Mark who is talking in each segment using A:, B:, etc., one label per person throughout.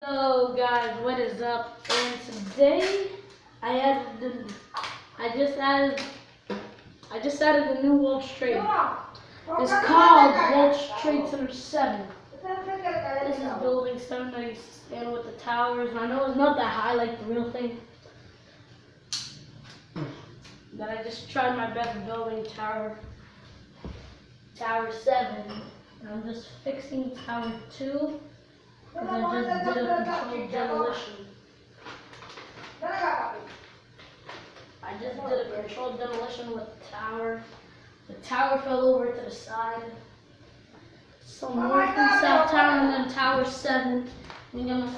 A: Hello guys, what is up? And today I just added a new World Trade. It's called World Trade Center 7. This is building 7 that used to stand with the towers. I know it's not that high like the real thing, but I just tried my best building Tower 7. And I'm just fixing Tower 2. Because I just did a controlled demolition. I just did a controlled demolition with the tower. The tower fell over to the side. So North and South Tower and then Tower 7. Yeah.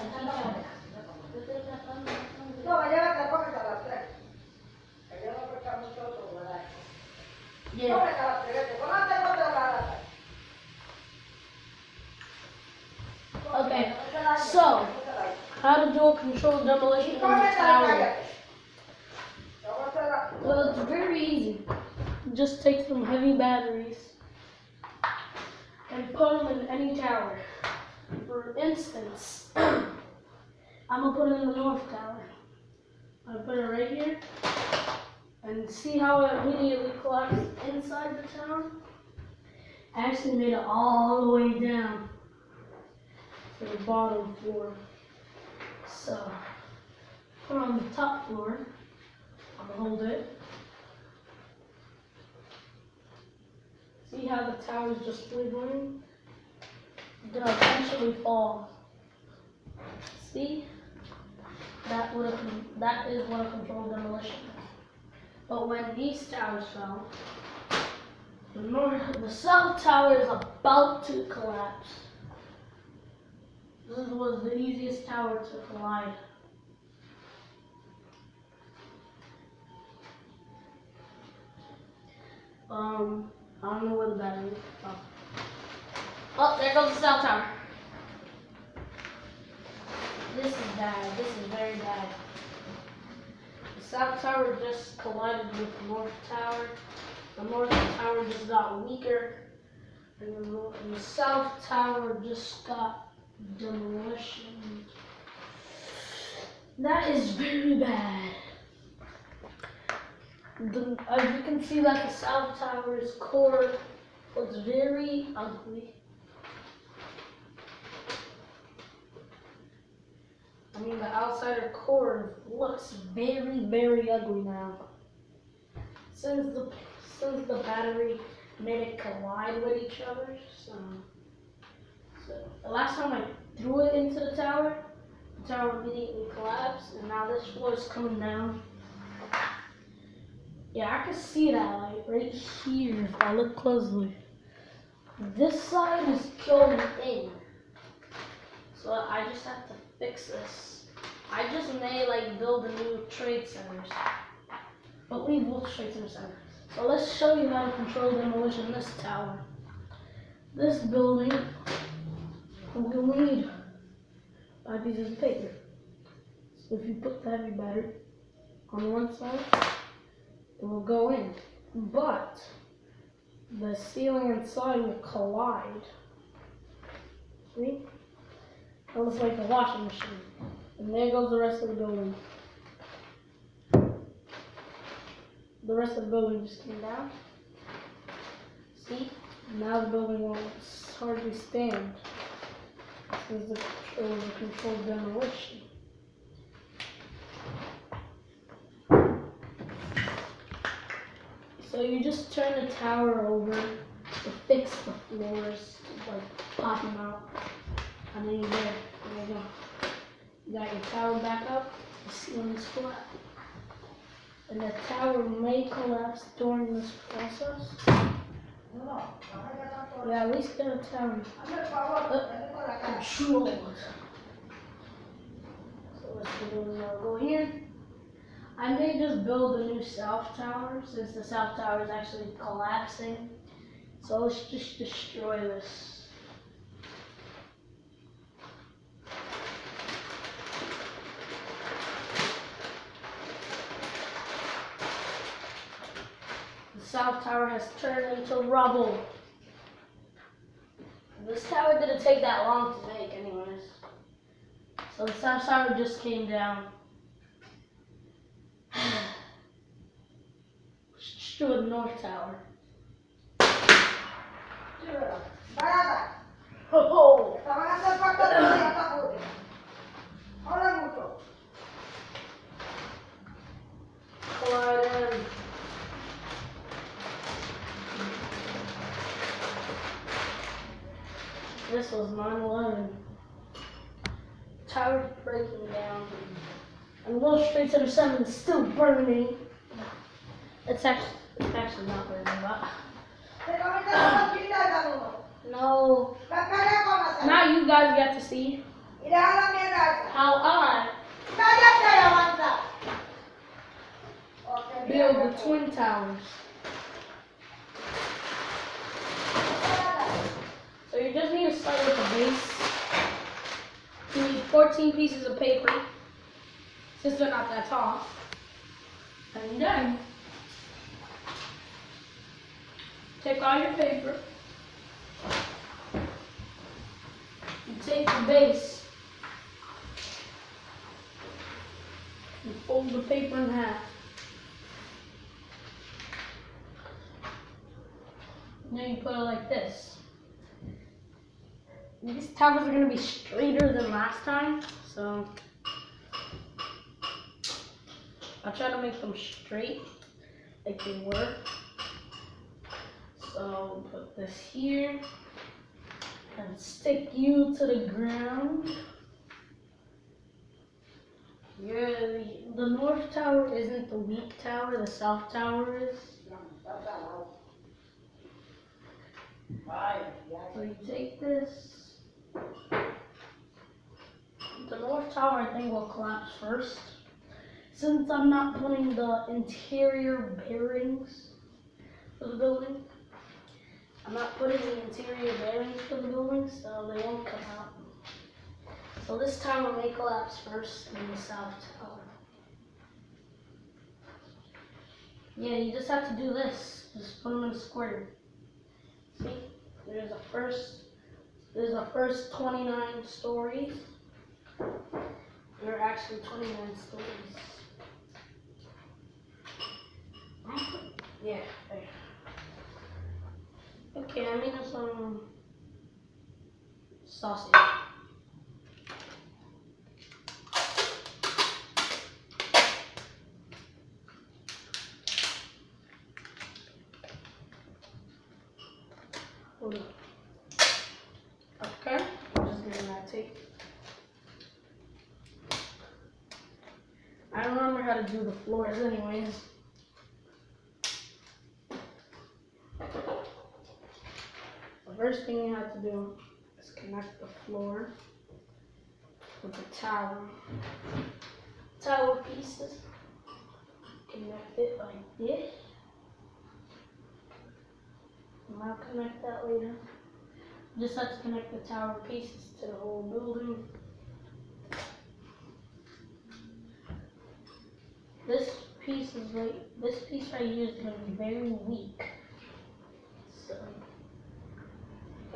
A: Okay, so how to do a controlled demolition in the tower? Well, it's very easy. Just take some heavy batteries and put them in any tower. For instance, I'm gonna put it in the North Tower. I put it right here, and see how it immediately collapsed inside the tower? I actually made it all the way down to the bottom floor. So, put it on the top floor. I'm gonna hold it. See how the tower is just wiggling? It's gonna eventually fall. See? That is what a controlled demolition is. But when these towers fell, the south tower is about to collapse. This was the easiest tower to collide. I don't know where the battery is. Oh, there goes the south tower. This is bad. This is very bad. The south tower just collided with the north tower. The north tower just got weaker. And the south tower just got demolition. That is very bad. As you can see that the south tower's core was very ugly. I mean, the outsider core looks very, very ugly now. Since the battery made it collide with each other, so the last time I threw it into the tower immediately collapsed, and now this floor is coming down. Yeah, I can see that light right here if I look closely. This side is going in, so I just have to fix this. I just may build a new trade centers, but leave World Trade Center 7. So let's show you how to control demolition in this tower. This building will need 5 pieces of paper. So if you put the heavy battery on one side, it will go in, but the ceiling inside will collide. See? It looks like a washing machine. And there goes the rest of the building. The rest of the building just came down. See? Now the building won't hardly stand. This is a controlled demolition. So you just turn the tower over to fix the floors, pop them out, and then there you go. You got your tower back up, the ceiling is flat. And the tower may collapse during this process. Yeah, at least get a tower controlled. So let's go here. I may just build a new south tower since the south tower is actually collapsing. So let's just destroy this. The south tower has turned into rubble. This tower didn't take that long to make anyways. So the South Tower just came down. Let's do the North Tower. Oh, collide in. This was 9/11. Tower's breaking down. And World Trade Center 7 is still burning. It's actually not burning, but no. Now you guys get to see how I build the Twin Towers. So you just need to start with the base. You need 14 pieces of paper, since they're not that tall. And then, take all your paper, you take the base, and fold the paper in half. And then you put it like this. These towers are going to be straighter than last time, so I'll try to make them straight like they were. So put this here and stick you to the ground. Yeah, the North Tower isn't the weak tower, the South Tower is. So you take this. The North Tower, I think, will collapse first. Since I'm not putting the interior bearings for the building, I'm not putting the interior bearings for the building, so they won't come out. So this tower may collapse first in the South Tower. Yeah, you just have to do this. Just put them in a square. See? There's the first 29 stories. There are actually 29 stories. Yeah, there. Okay, I mean some sausage. Hold on. Okay, I'm just getting that tape. I don't remember how to do the floors anyways. The first thing you have to do is connect the floor with the tower pieces. Connect it like this. And I'll connect that later. Just have to connect the tower pieces to the whole building. This piece right here is going to be very weak. So, I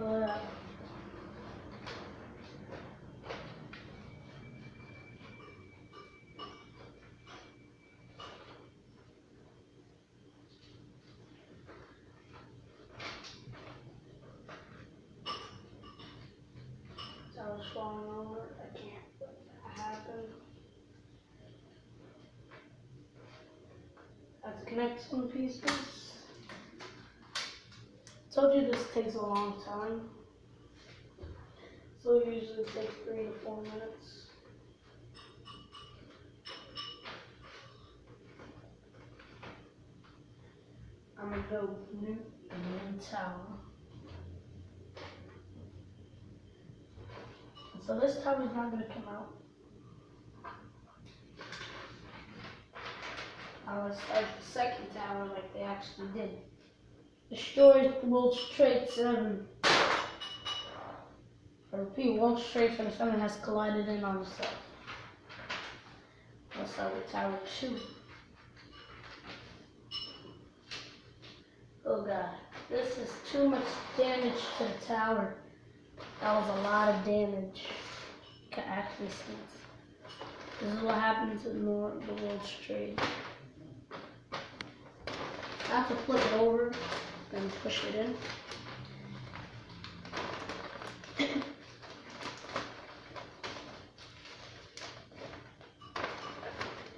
A: was falling over. I can't let that happen. I have to connect some pieces. Told you this takes a long time. So it usually takes 3 to 4 minutes. I'm gonna go new tower. So this tower is not gonna come out. I will start the second tower like they actually did. Destroyed World Trade 7. I repeat, World Trade Center 7 has collided in on itself. Let's start with Tower 2. Oh god, this is too much damage to the tower. That was a lot of damage. actually stinks. This is what happens in the World's Trade. I have to flip it over, then push it in.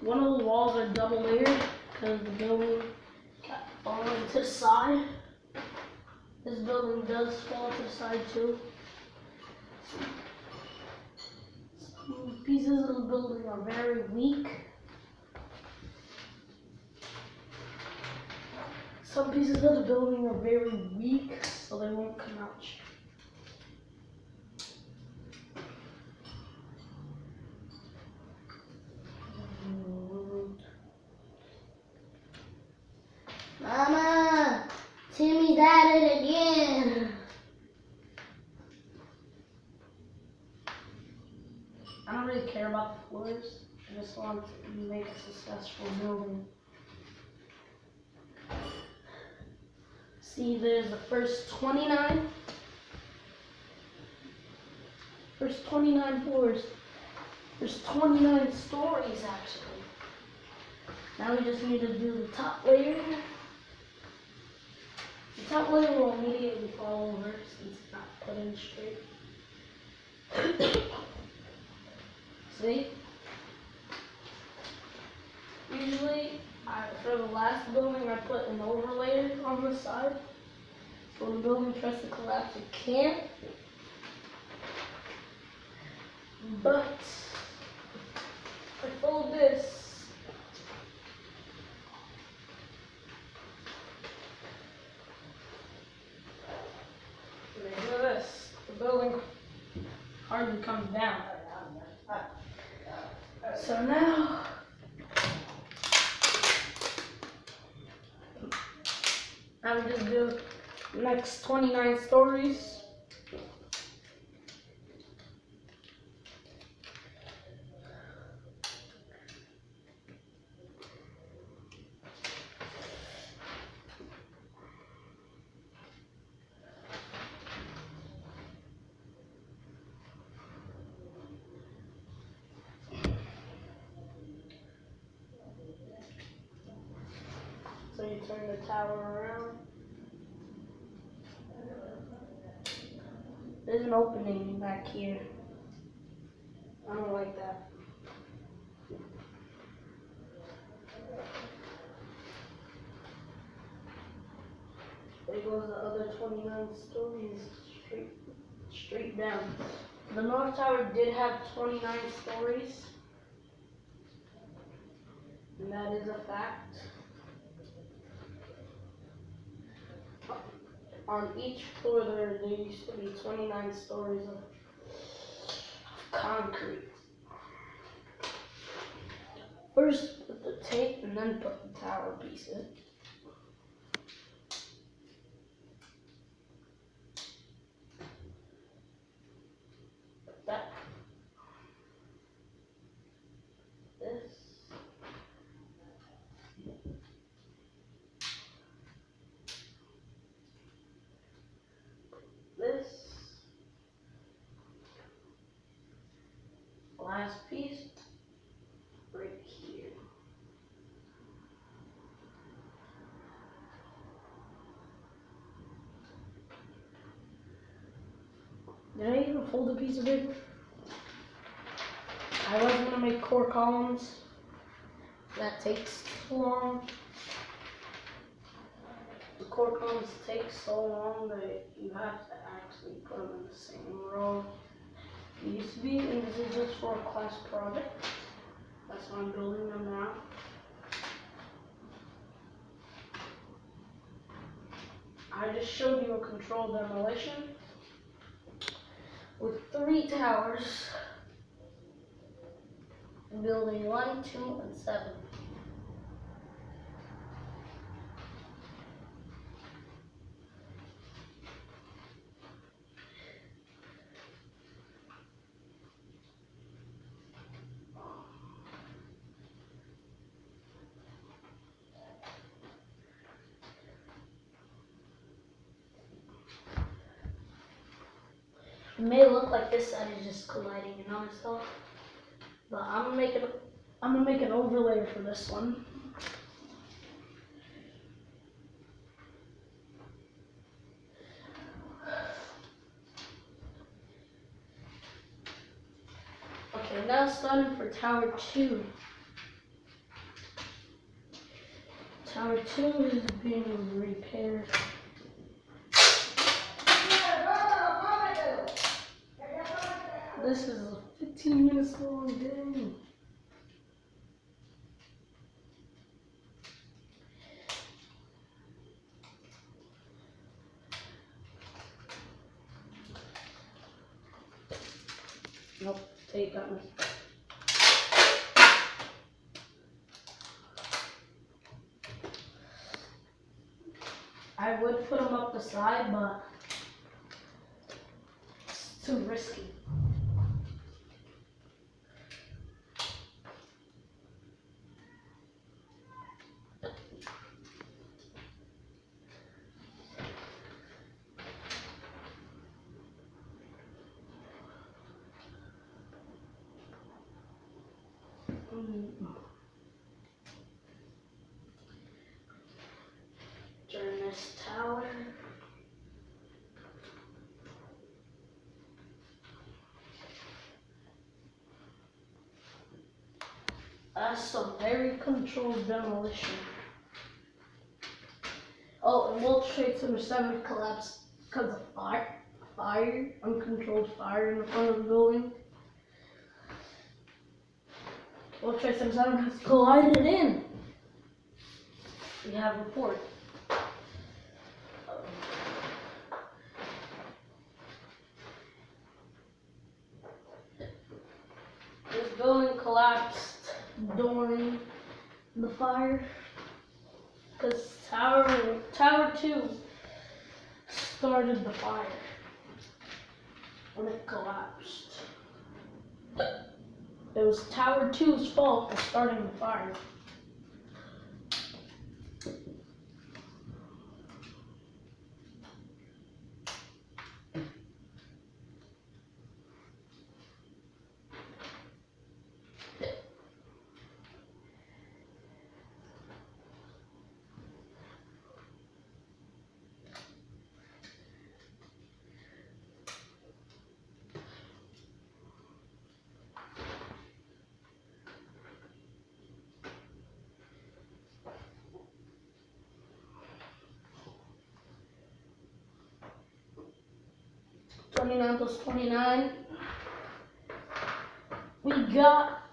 A: One of the walls are double layered because the building got fallen to the side. This building does fall to the side too. Some pieces of the building are very weak. Some pieces of the building are very weak, so they won't come out straight.
B: Mama, Timmy's at it again.
A: I don't really care about the floors. I just want to make a successful building. See, there's the first 29 floors. There's 29 stories actually. Now we just need to do the top layer. The top layer will immediately fall over since it's not put in straight. See? Usually, for the last building, I put an overlay on the side. So when the building tries to collapse, it can't. But, I fold this. Look at this. The building hardly comes down. So now, I would just do the next 29 stories. So you turn the tower around. There's an opening back here. I don't like that. There goes the other 29 stories straight down. The North Tower did have 29 stories. And that is a fact. On each floor there used to be 29 stories of concrete. First put the tape and then put the tower pieces. That. This. This last piece right here. Did I even fold a piece of paper? I was gonna make core columns. That takes too long. The core columns take so long that you have to actually put them in the same row. It used to be, and this is just for a class project. That's why I'm building them now. I just showed you a controlled demolition with 3 towers, building 1, 2, and 7. may look like this side is just colliding in on itself, but I'm gonna make an overlay for this one. Okay, now starting for Tower 2. Tower 2 is being repaired. This is a 15 minutes long day. Nope, tape got me. I would put them up the side, but it's too risky. During this tower. That's some very controlled demolition. Oh, and World Trade Center 7 collapsed because of fire, uncontrolled fire in the front of the building. World Trade Center 7 has collided in. We have report. This building collapsed during the fire because Tower 2 started the fire when it collapsed. It was Tower 2's fault for starting the fire. +29 plus 29. We got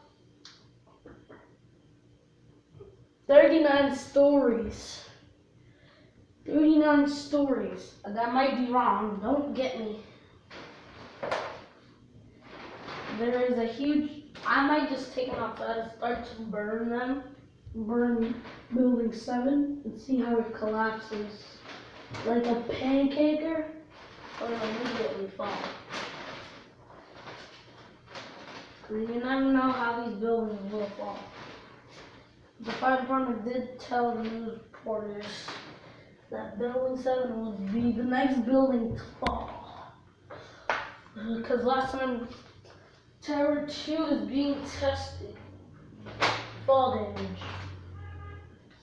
A: 39 stories. 39 stories. That might be wrong. Don't get me. There is a huge. I might just take them outside and start to burn them. Burn building 7 and see how it collapses. Like a pancaker. Or immediately fall. You never know how these buildings will fall. The fire department did tell the news reporters that building 7 would be the next building to fall. Because last time Tower 2 is being tested. Fall damage.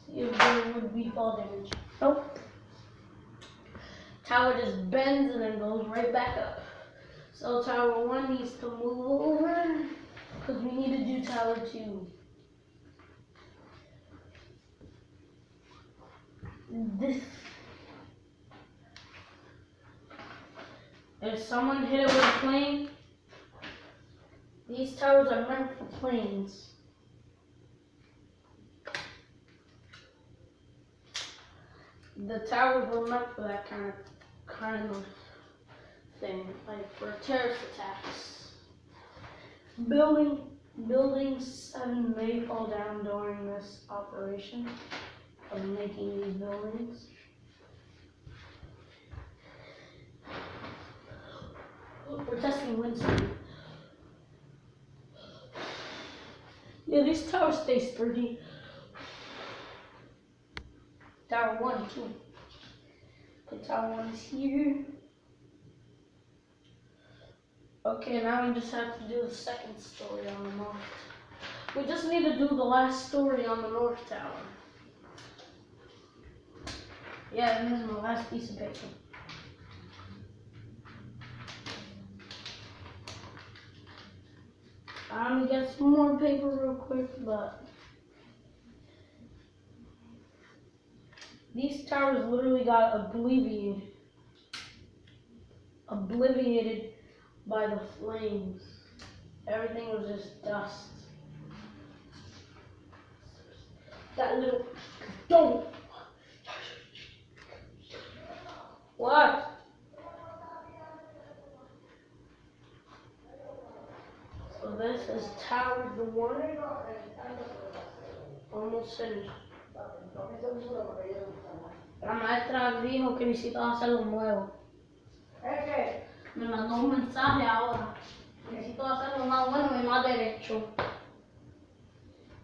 A: See if there would be fall damage. Nope. Tower just bends and then goes right back up. So Tower 1 needs to move over because we need to do Tower 2. If someone hit it with a plane, these towers are meant for planes. The towers were meant for that kind of thing, like for terrorist attacks. Building 7 may fall down during this operation of making these buildings. We're testing wind speed. Yeah, these towers stay sturdy. Tower 1 too. Okay, Tower 1 is here. Okay, now we just have to do the second story on the north. We just need to do the last story on the north tower. Yeah, this is my last piece of paper. I'm gonna get some more paper real quick, but these towers literally got obliterated by the flames. Everything was just dust. That little don't. What? So this is Tower 1. Almost finished. La maestra dijo que necesitaba hacerlo nuevo. Me mandó un mensaje ahora. Necesito hacerlo más bueno y más derecho.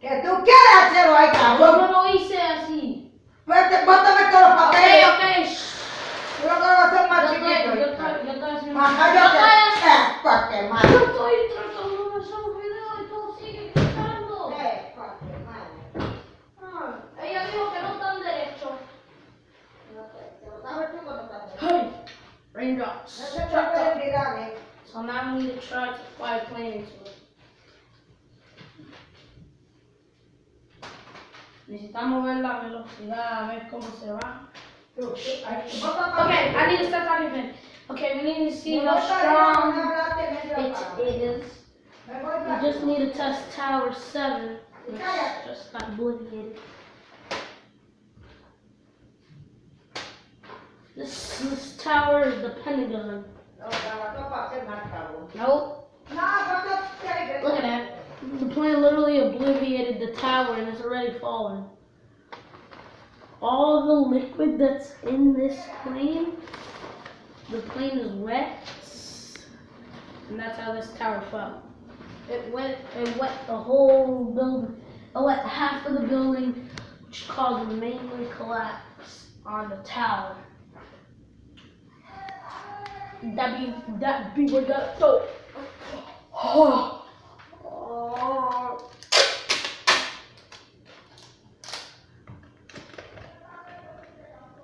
C: Que tú quieres hacerlo ahí,
A: Yo
C: cabrón.
A: no lo hice así.
C: Vete, bótame todos los papeles.
A: Ok.
C: Yo lo quiero hacer más
A: Yo
C: chiquito.
A: estoy haciendo.
C: Ajá, yo sé. Porque madre.
A: Yo estoy tratando de hacer un video y todo sigue quitando.
C: Porque madre.
A: Ella dijo que no están derechos.
C: Lo sabes tú cuando estás.
A: Hey, raindrops.
C: No se puede olvidar,
A: So now we need to try to fly a plane into it. Necesitamos ver la velocidad, a ver cómo se va. Okay, I need to start talking again. Okay, we need to see how strong it is. We just need to test Tower 7, which just got obliterated. This tower is the Pentagon. Nope. Look at that. The plane literally obliterated the tower and it's already fallen. All the liquid that's in this plane, the plane is wet, and that's how this tower fell. It wet the whole building. It wet half of the building, which caused mainly collapse on the tower. That be where that go. Oh.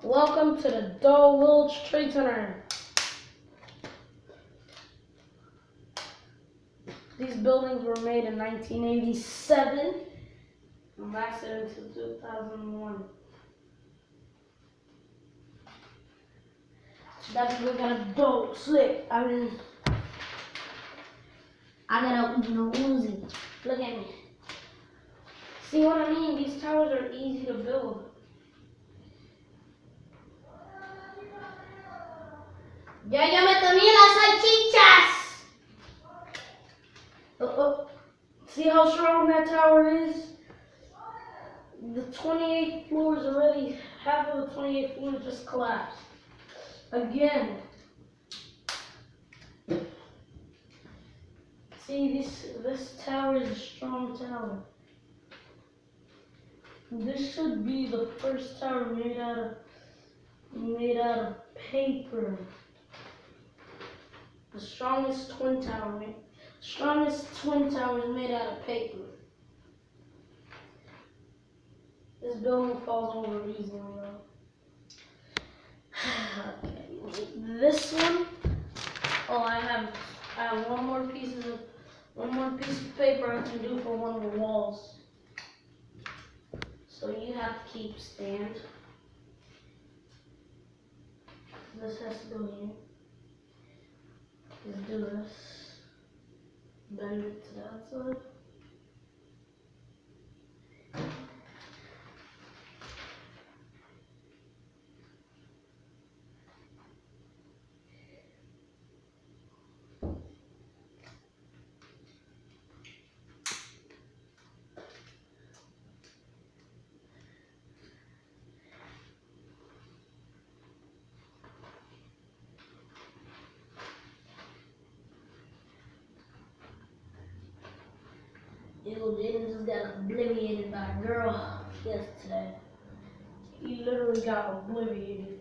A: Welcome to the Doe World Trade Center. These buildings were made in 1987 and lasted until 2001. That's we're gonna go slick. I got a Uzi. Look at me. See what I mean? These towers are easy to build.
B: Ya me comí las salchichas.
A: See how strong that tower is? The 28th floor is already, half of the 28th floor just collapsed. Again. See, this tower is a strong tower. This should be the first tower made out of paper. The strongest twin tower is made out of paper. This building falls over easily though. Okay. This one, I have one more piece of paper I can do for one of the walls. So you have to keep stand. This has to go here. Just do this. Bend it to that side. Jaden just got obliterated by a girl yesterday. He literally got obliterated.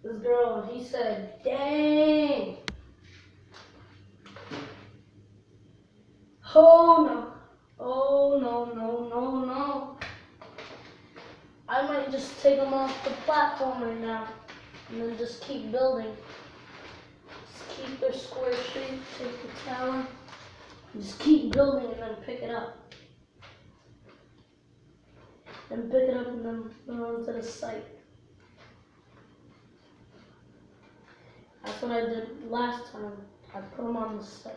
A: This girl, he said, dang. Oh no. Oh no, no, no, no. I might just take them off the platform right now and then just keep building. Just keep their square shape, take the tower, and just keep building and then pick it up. And pick it up and then put it onto the site. That's what I did last time. I put them on the site.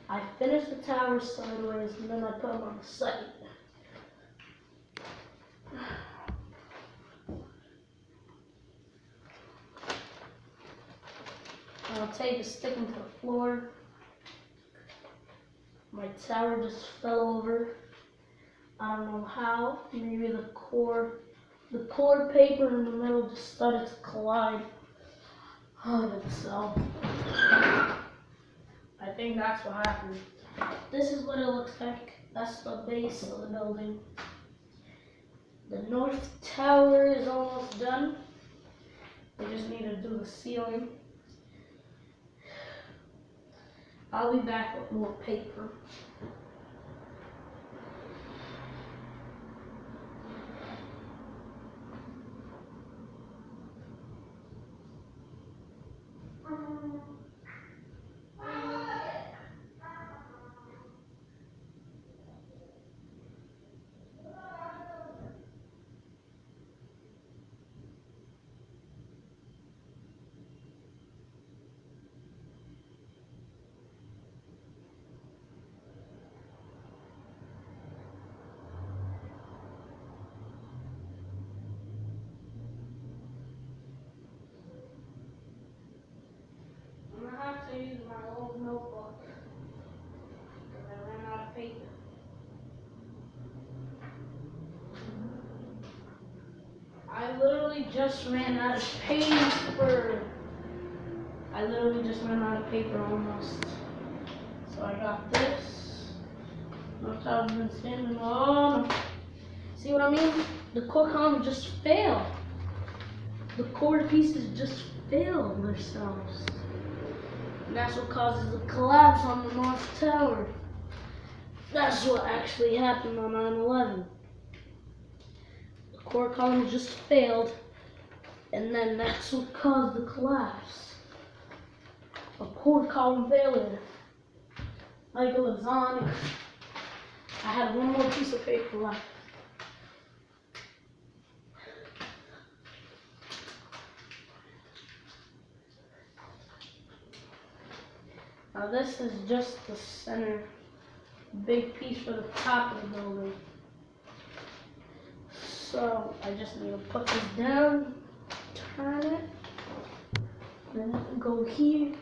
A: I finished the tower sideways and then I put them on the site. I'll take a stick into the floor. My tower just fell over. I don't know how. Maybe the core paper in the middle just started to collide on itself. I think that's what happened. This is what it looks like. That's the base of the building. The north tower is almost done. We just need to do the ceiling. I'll be back with more paper. I'm gonna have to use my old notebook because I ran out of paper. I literally just ran out of paper. I literally just ran out of paper almost. So I got this. Notice how I've been standing on. See what I mean? The core column just failed. The core pieces just failed themselves. And that's what causes the collapse on the North Tower. That's what actually happened on 9/11. The core column just failed, and then that's what caused the collapse. A core column failure. Like a lasagna. I had one more piece of paper left. Now this is just the center, big piece for the top of the building. So I just need to put this down, turn it, then go here,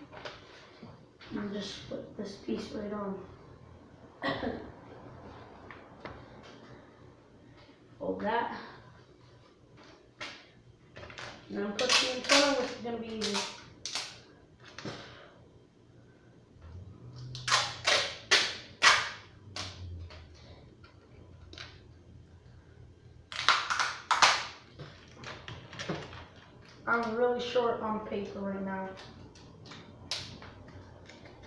A: and just put this piece right on. Fold that. And then put the antenna, which is gonna be easy. I'm really short on paper right now.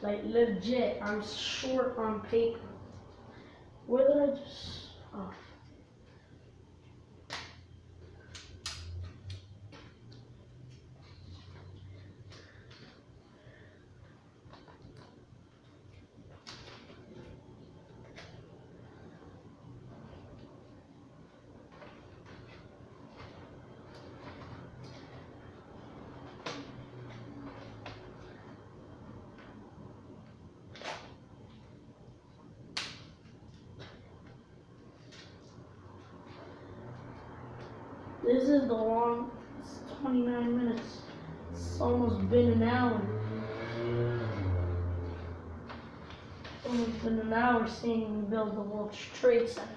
A: Like legit, I'm short on paper. Where did I just, oh. This is the long, it's 29 minutes. It's almost been an hour. It's almost been an hour seeing me build the World Trade Center.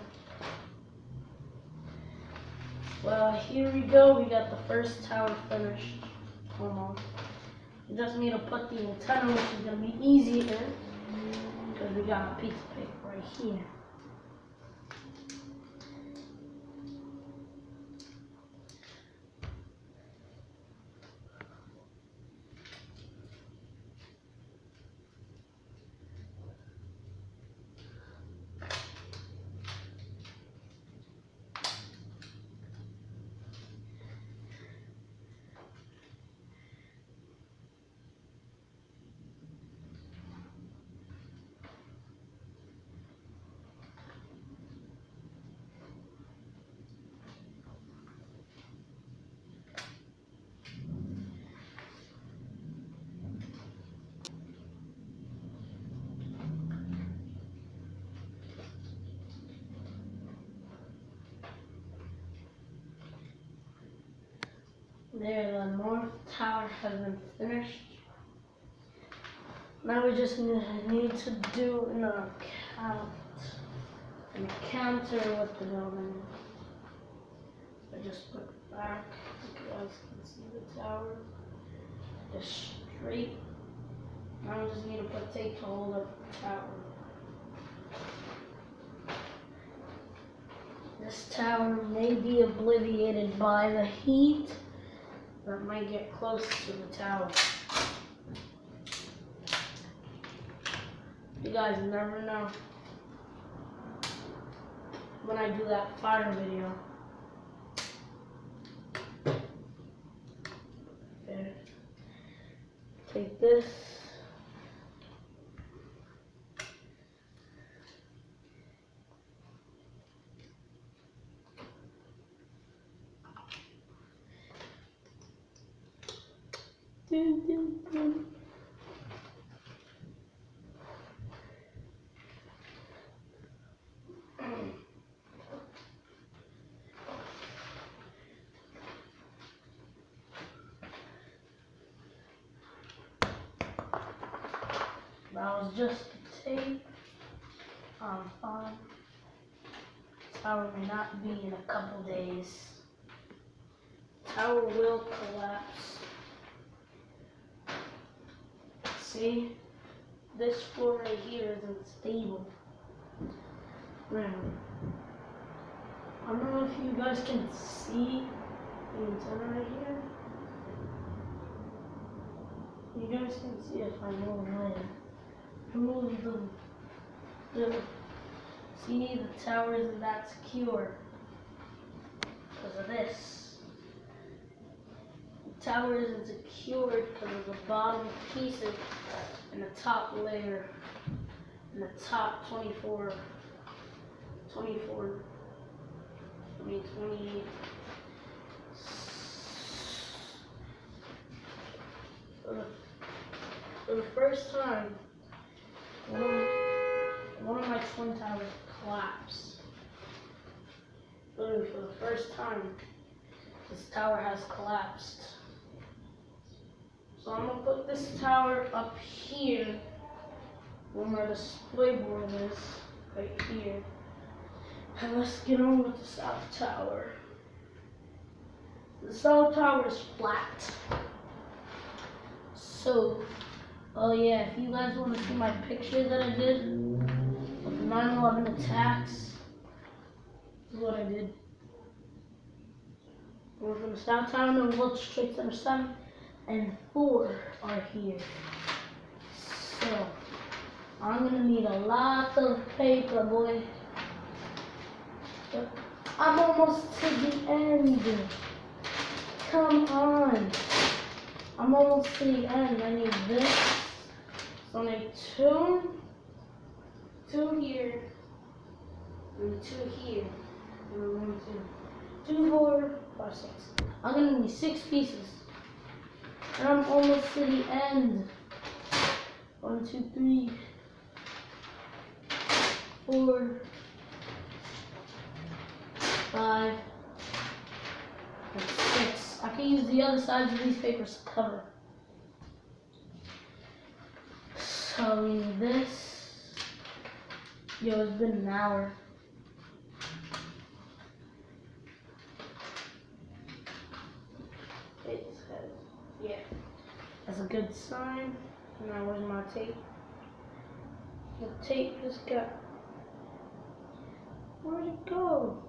A: Well, here we go. We got the first tower finished. Almost. We just need to put the antenna, which is going to be easier because we got a piece of paper right here. There, the north tower has been finished. Now we just need to do an encounter with the building. I just put it back so you guys can see the tower. Just straight. Now I just need to put tape to hold up the tower. This tower may be obliterated by the heat that might get close to the tower. You guys never know when I do that fire video. Okay. Take this. Dun, dun, dun. That was just the tape. Fine. Tower may not be in a couple days. Tower will collapse. See? This floor right here isn't stable. Now, I don't know if you guys can see the antenna right here. You guys can see if I move it. Move the see, the tower isn't that secure because of this. The tower isn't secured because of the bottom pieces and the top layer and the top 28. For the first time, one of my twin towers collapsed. Literally, for the first time, this tower has collapsed. So I'm gonna put this tower up here, where the display board is, right here. And let's get on with the south tower. The south tower is flat. So, oh yeah, if you guys want to see my picture that I did of the 9/11 attacks, this is what I did. We're from the south tower, and the World Trade Center 7 and 4 are here. So, I'm gonna need a lot of paper, boy. But I'm almost to the end. Come on. I'm almost to the end. I need this. So I need two here, and 2 here, and then 1, 2, 2, 4, 5, 6. I'm gonna need 6 pieces. And I'm almost to the end. 1, 2, 3, 4, 5, and 6. I can use the other sides of these papers to cover. So we need this. Yo, it's been an hour. It says, yeah, that's a good sign. Now where's my tape? The tape just got, where'd it go?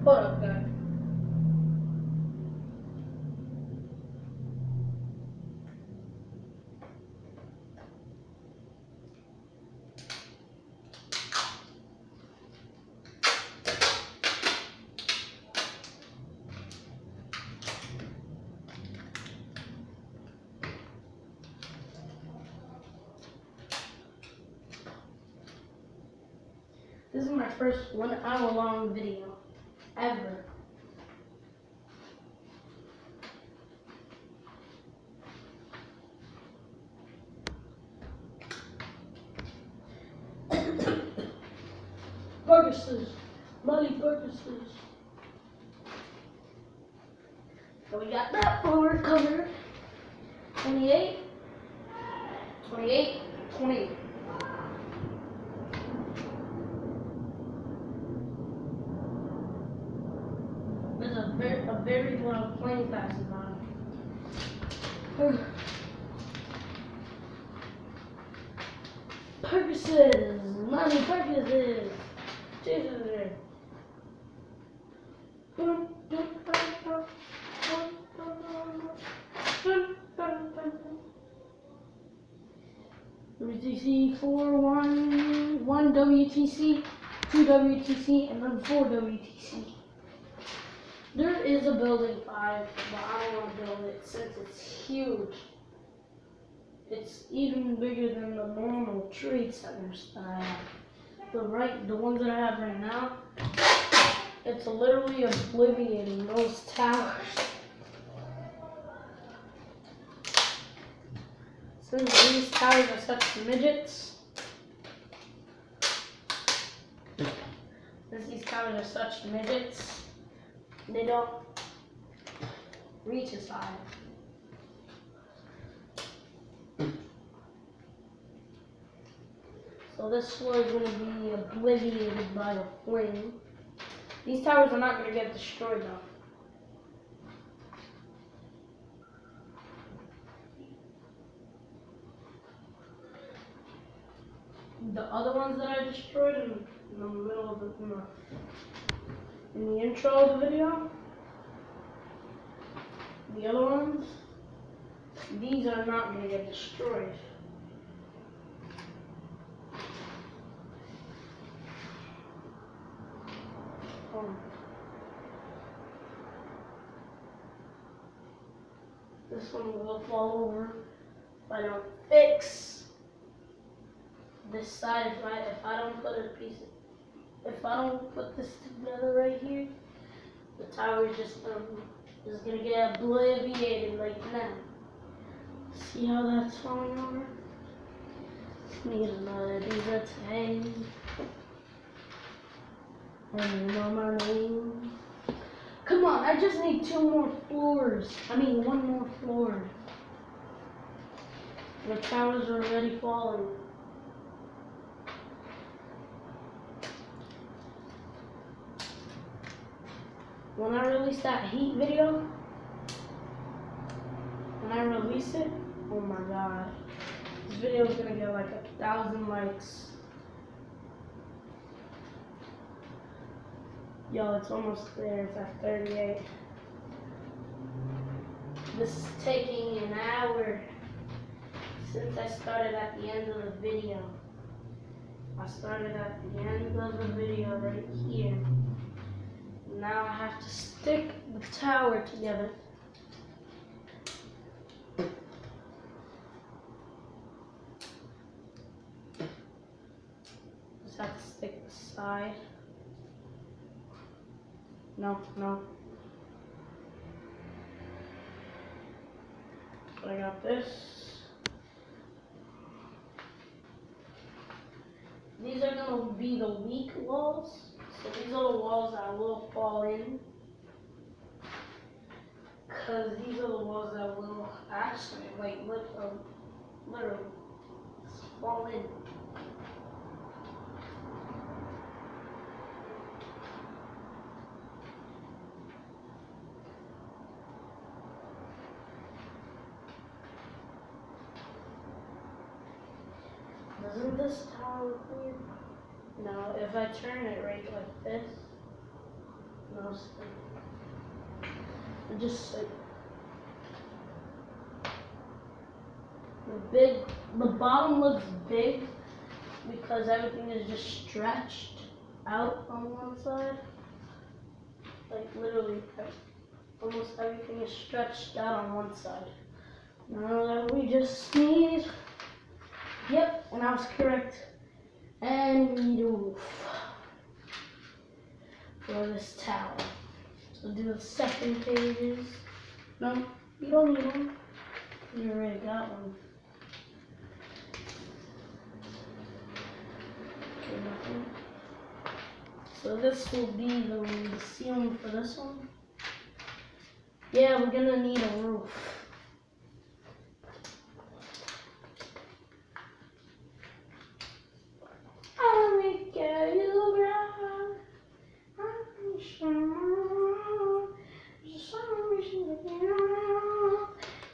A: Hold up, guys. This is my first 1 hour long video ever. purposes. Money purposes. So we got that floor covered. 28. 28. 28. There's a very loud plane passing by. Purposes, money purposes. Jesus. WTC 4, 1 WTC, 2 WTC, and then 4 WTC. There is a building 5, but I don't want to build it since it's huge. It's even bigger than the normal trade centers that I have. The ones that I have right now, it's literally obliviating those towers. Since these towers are such midgets, they don't reach as high. So this floor is going to be obliterated by a flame. These towers are not going to get destroyed though. The other ones that I destroyed in the middle of in the intro of the video, the other ones, these are not going to get destroyed. This one will fall over if I don't fix this side. If I don't put this together right here, the tower is just is gonna get obliterated like now. See how that's falling over? Need another dessert hang. And you know my name. Come on, I just need 2 more floors. I mean 1 more floor. The towers are already falling. When I release that heat video, oh my god, this video is gonna get like 1,000 likes. Yo, it's almost there, it's at 38. This is taking an hour since I started at the end of the video. I started at the end of the video right here. Now I have to stick the tower together. Just have to stick the side. No. I got this. These are going to be the weak walls. So these are the walls that will fall in. Because these are the walls that will actually, like, literally fall in. Doesn't this tower look weird? No, if I turn it right like this, no, just like the bottom looks big because everything is just stretched out on one side. Like literally, almost everything is stretched out on one side. Now that we just need, yep, and I was correct. And we need a roof for this tower. So do the second pages. No, you don't need one. You already got one. Okay, nothing. So this will be the ceiling for this one. Yeah, we're gonna need a roof. I will get you right.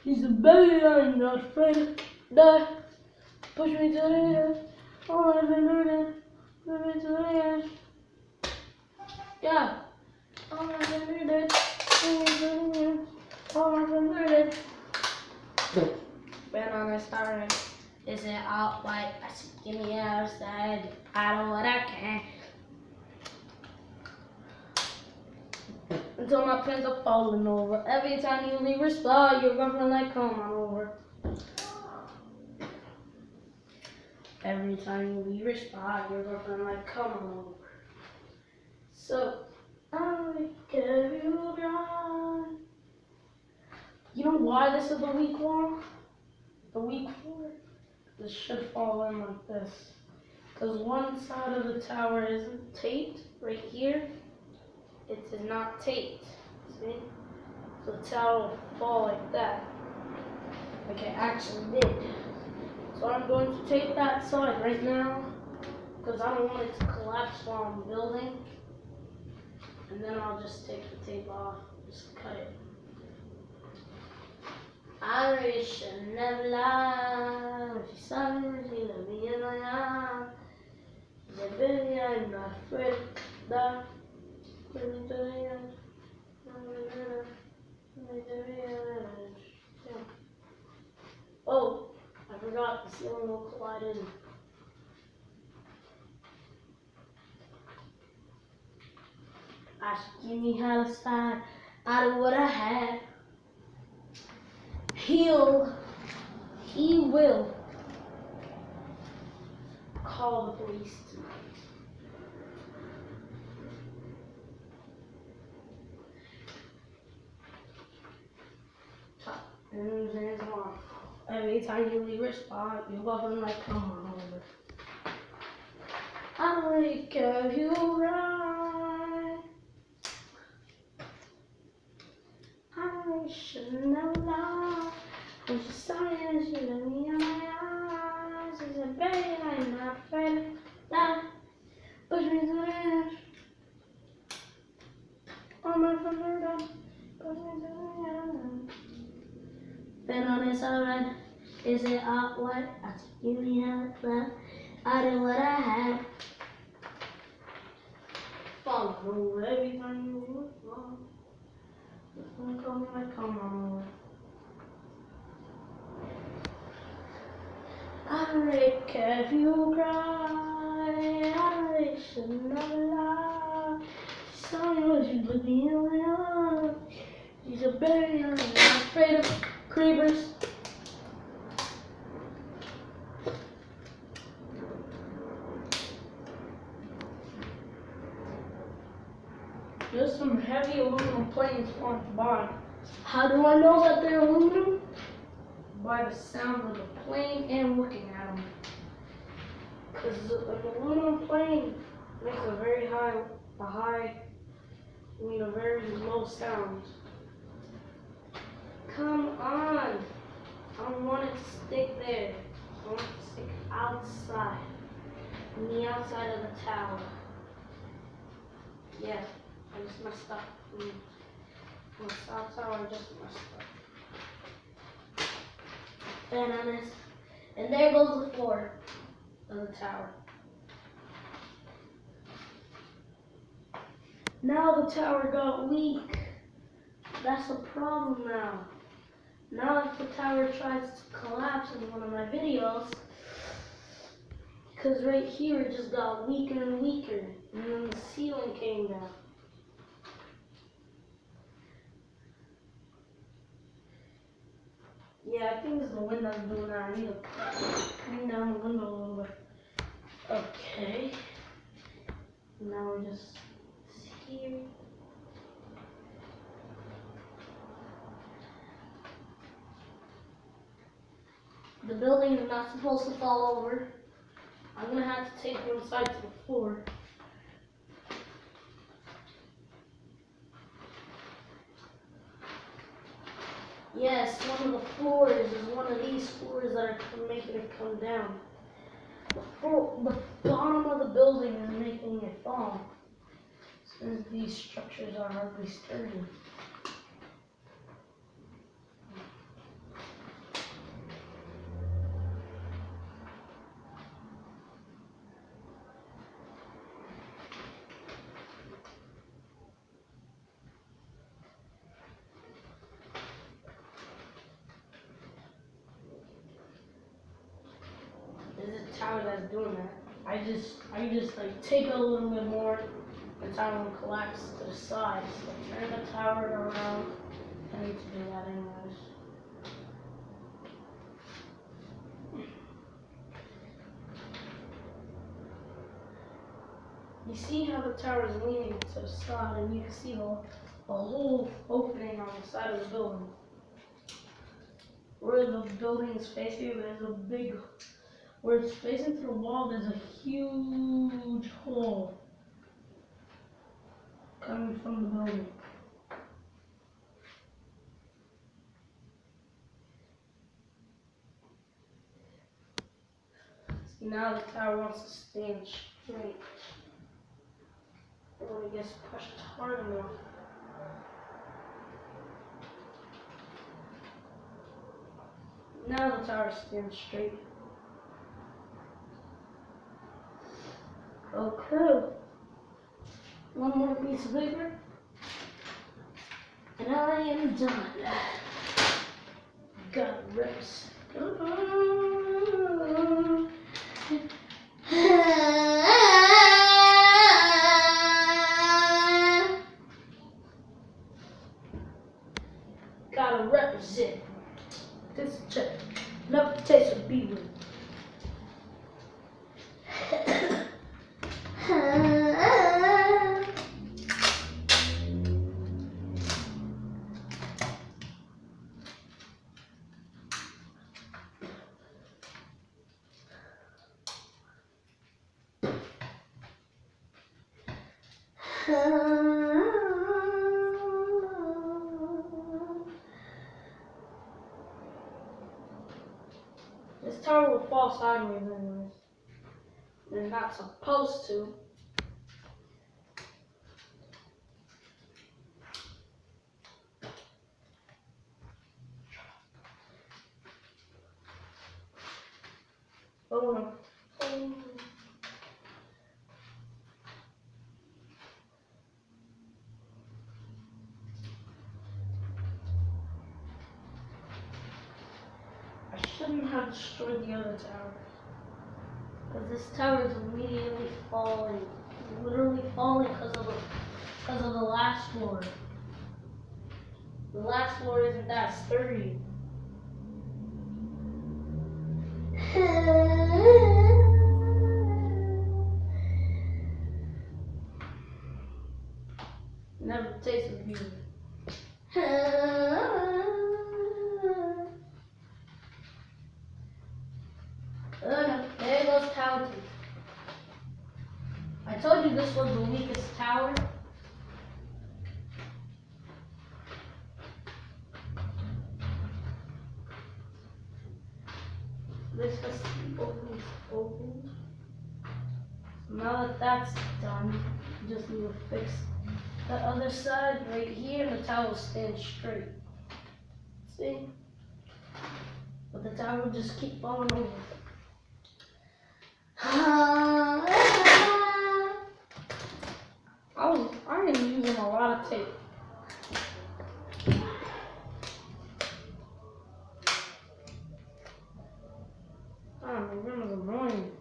A: He's a baby, I'm not afraid to die. Push me to the edge. Oh, I've been doing push me to the edge. Yeah. Oh, I've been doing it. Push me to the edge. Oh, I've been doing it. When I started, is it out like I said, give me outside. I do what I can. Until my pins are falling over. Every time you leave your spot, your girlfriend like, come on over. Every time you leave your spot, your girlfriend like, come on over. So, I will give you right. You know why this is the weak wall? The weak floor? This should fall in like this. Because one side of the tower isn't taped, right here. It is not taped, see? So the tower will fall like that. Like it actually did. So I'm going to tape that side right now, because I don't want it to collapse while I'm building. And then I'll just take the tape off, just cut it. I wish I never lied. She saw me, she let me in my eyes. She said, baby, I'm not afraid to die. Push me to the edge. Yeah. Oh, I forgot the ceiling will collide in. I should give me how to side out of what I had. He will call the police tonight. And every time you leave your spot, you love him like, come on over. I will give you right. I should never lie. When she saw me and she let me in my eyes. She said, baby, I'm not afraid to die. Push me to the edge. I'm not afraid to die. Push me to the edge. Been on this alright. Is it out what? I took you out left. I did what I had. Falling over every time you move wrong. Just wanna call me like, come on over. I don't care if you cry. I should never lie. She saw me when she looked me in the eye. She's a baby, I'm not afraid of creepers. There's some heavy aluminum plates on the bottom. How do I know that they're aluminum? By the sound of the plane and looking at them. Because an aluminum plane makes a very very low sound. Come on. I don't want it to stick there. I want it to stick outside. On the outside of the tower. Yeah, I just messed up. On the south tower, I just messed up. Bananas. And there goes the floor of the tower. Now the tower got weak. That's a problem now. Now if the tower tries to collapse in one of my videos, because right here it just got weaker and weaker, and then the ceiling came down. Yeah, I think it's the wind that's doing that. I need to clean down the window a little bit. Okay. Now we're just here. The building is not supposed to fall over. I'm gonna have to take one side to the floor. Yes, one of the floors is one of these floors that are making it come down. The bottom of the building is making it fall. Since these structures are hardly sturdy. This is a tower that's doing that. I just like take a little bit more, the tower will collapse to the side. So turn the tower around. I need to do that anyways. You see how the tower is leaning to the side, and you can see the whole opening on the side of the building. Where the building is facing, there's a big, where it's facing to the wall, there's a huge hole coming from the building. See, now the tower wants to stand straight. When it gets pushed hard enough. Now the tower stands straight. Okay. One more piece of paper. And I am done. Got rips. Gotta represent. This is check. Never taste of B word. This tower will fall sideways anyways. They're not supposed to. Oh no. Oh. I shouldn't have destroyed the other tower. Because this tower is immediately falling. Literally falling because of the last floor. The last floor isn't that sturdy. Never tasted beauty. There goes tower 2. I told you this was the weakest tower. This has to be open. So now that that's done, you just need to fix the other side right here, and the tower will stand straight. See? But the tower will just keep falling over. I am using a lot of tape. Oh, my grandma's annoying.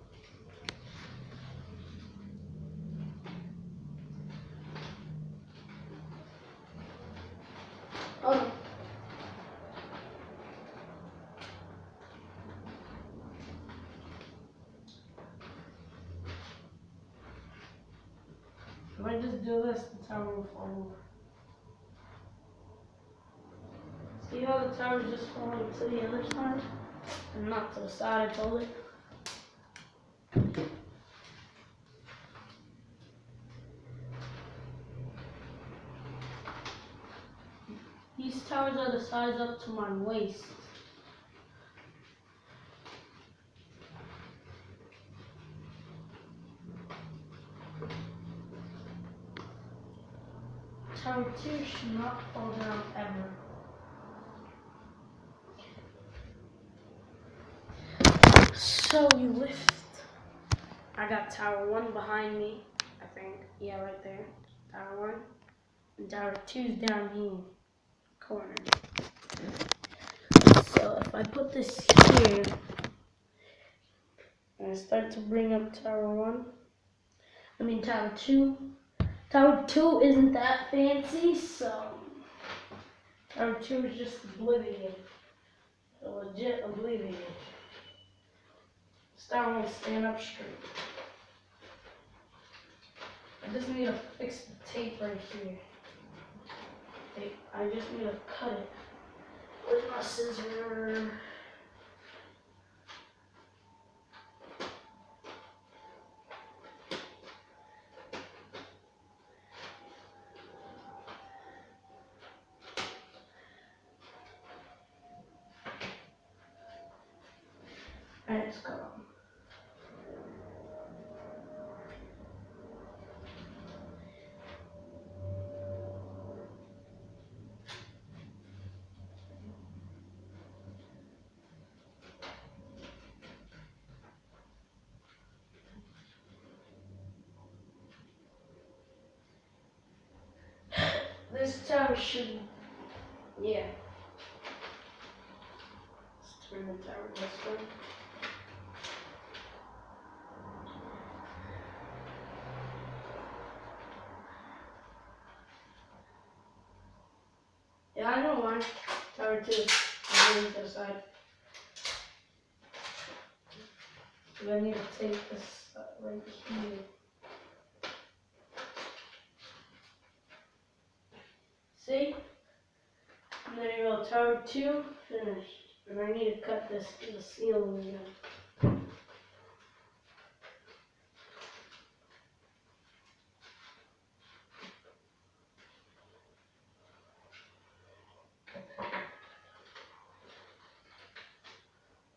A: Oh. If I just do this, the tower will fall over. See how the tower is just falling to the other side? And not to the side I told it? These towers are the size up to my waist. Tower 2 should not fall down ever. So you lift. I got Tower 1 behind me, I think. Yeah, right there. Tower 1. And Tower 2's down here. Corner. So if I put this here, and I start to bring up Tower 2. Tower 2 isn't that fancy, so Tower 2 is just oblivion. A legit oblivion. This tower will stand up straight. I just need to fix the tape right here. I just need to cut it. Where's my scissor? Alright, let's go. This tower should, yeah. Let's turn the tower this way. Yeah, I know why. Tower 2. I'm going to the side. So I need to take this right here. See? And there you go, Tower 2 finished. And I need to cut this to the ceiling again.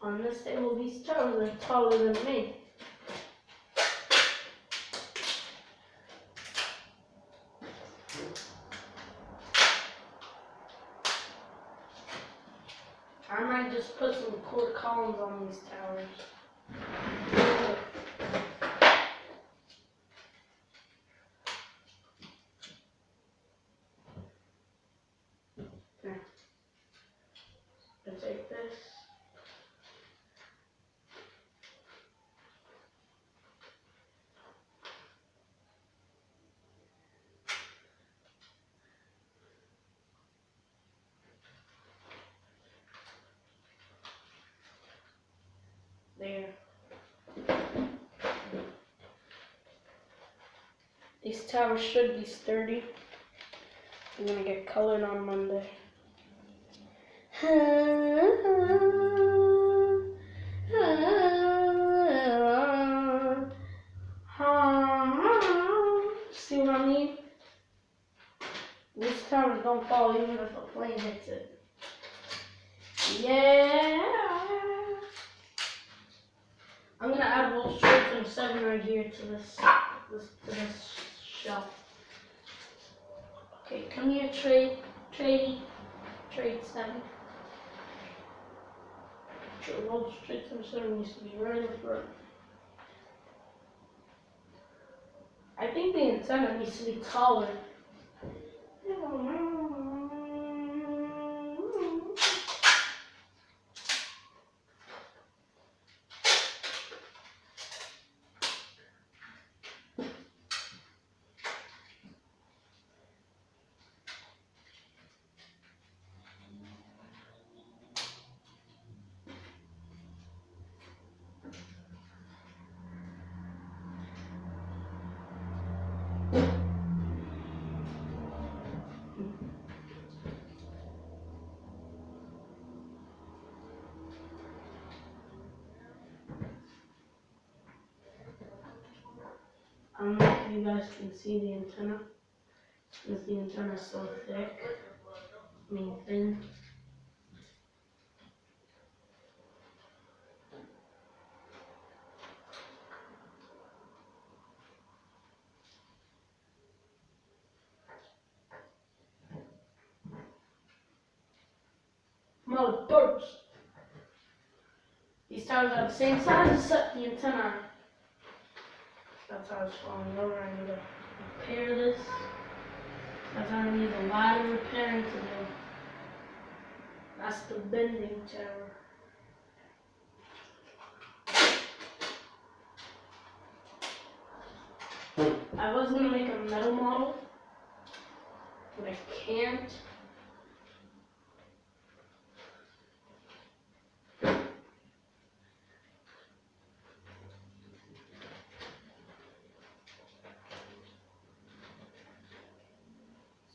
A: On this table, these towers are taller than me. I might just put some core columns on these towers. Here. I'll take this. There. These towers should be sturdy. I'm gonna get colored on Monday. See what I mean? These towers don't fall even if a plane hits it. Yeah. I'm gonna add Wall Street from 7 right here to this shelf. Okay, come here, trade 7. Wall Street from 7 needs to be right in front. I think the antenna needs to be taller. I don't know if you guys can see the antenna, since the antenna is so thick. Main thing. Mother birds. These tires are the same size as set the antenna. That's how it's falling over. I need to repair this. That's how I need a lot of repairing to do. That's the bending tower. I was gonna make a metal model, but I can't.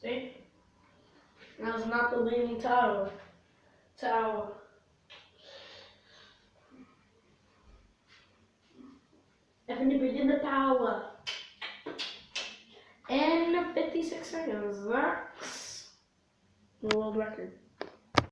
A: See? That's not the leaning tower. Having to begin the power. And 56 seconds. That's the world record.